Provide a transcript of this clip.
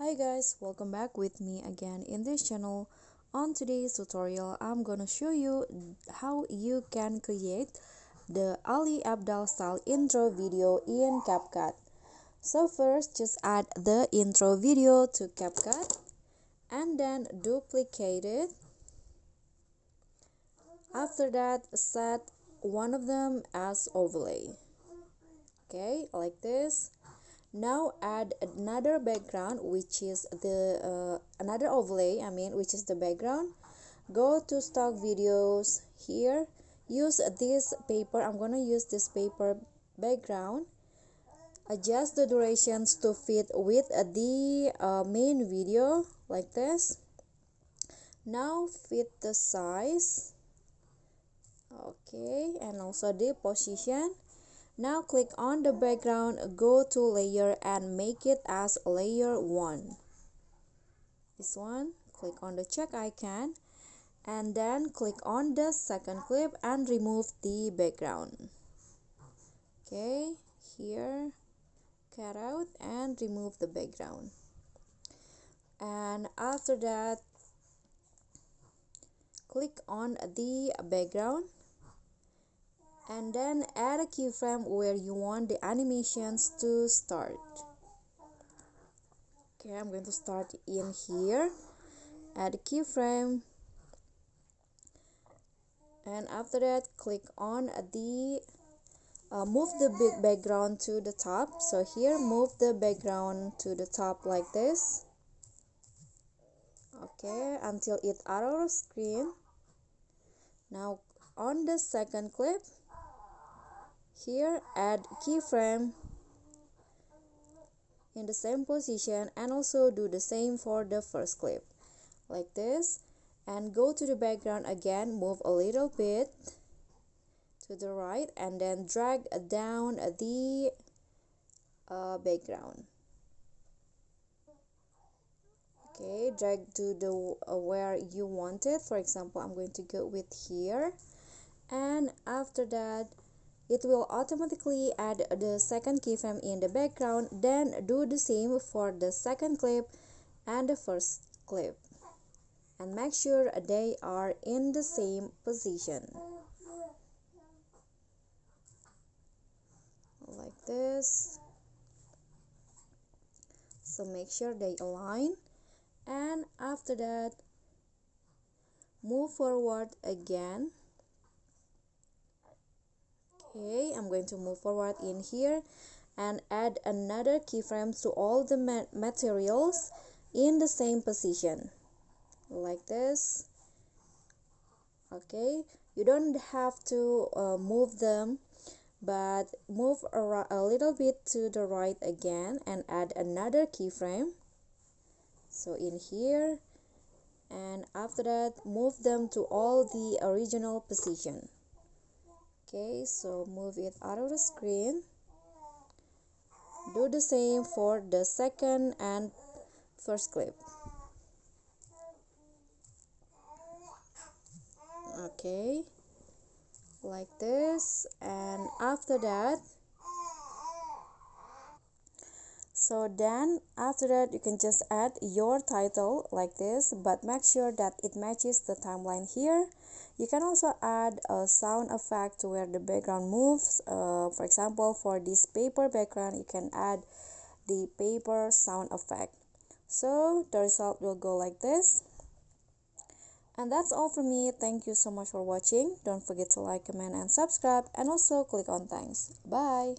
Hi guys, welcome back with me again in this channel. On today's tutorial, I'm gonna show you how you can create the Ali Abdaal style intro video in CapCut. So first, just add the intro video to CapCut and then duplicate it. After that, set one of them as overlay. Okay, like this. Now add another background, which is the another overlay, which is the background. Go to stock videos. Here use this paper. I'm gonna use this paper background. Adjust the durations to fit with the main video, like this. Now fit the size, okay, and also the position. Now click on the background, go to layer and make it as layer 1. This one, click on the check icon and then click on the second clip and remove the background. Okay, here, cut out and remove the background. And after that, click on the background and then add a keyframe where you want the animations to start. Okay, I'm going to start in here. Add a keyframe, and after that click on the move the big background to the top. So here, move the background to the top like this, okay, until it out of screen. Now on the second clip, here add keyframe in the same position and also do the same for the first clip, like this. And go to the background again, move a little bit to the right and then drag down the background. Okay, drag to the where you want it. For example, I'm going to go with here, and after that it will automatically add the second keyframe in the background. Then do the same for the second clip and the first clip, and make sure they are in the same position, like this. So make sure they align, and after that move forward again. Okay, I'm going to move forward in here and add another keyframe to all the materials in the same position, like this. Okay, you don't have to move them, but move a little bit to the right again and add another keyframe, so in here, and after that move them to all the original position. Okay, so move it out of the screen. Do the same for the second and first clip. Okay, like this. And after that, after that you can just add your title like this, but make sure that it matches the timeline here. You can also add a sound effect to where the background moves. For example, for this paper background, you can add the paper sound effect. So the result will go like this. And that's all from me. Thank you so much for watching. Don't forget to like, comment, and subscribe, and also click on thanks. Bye.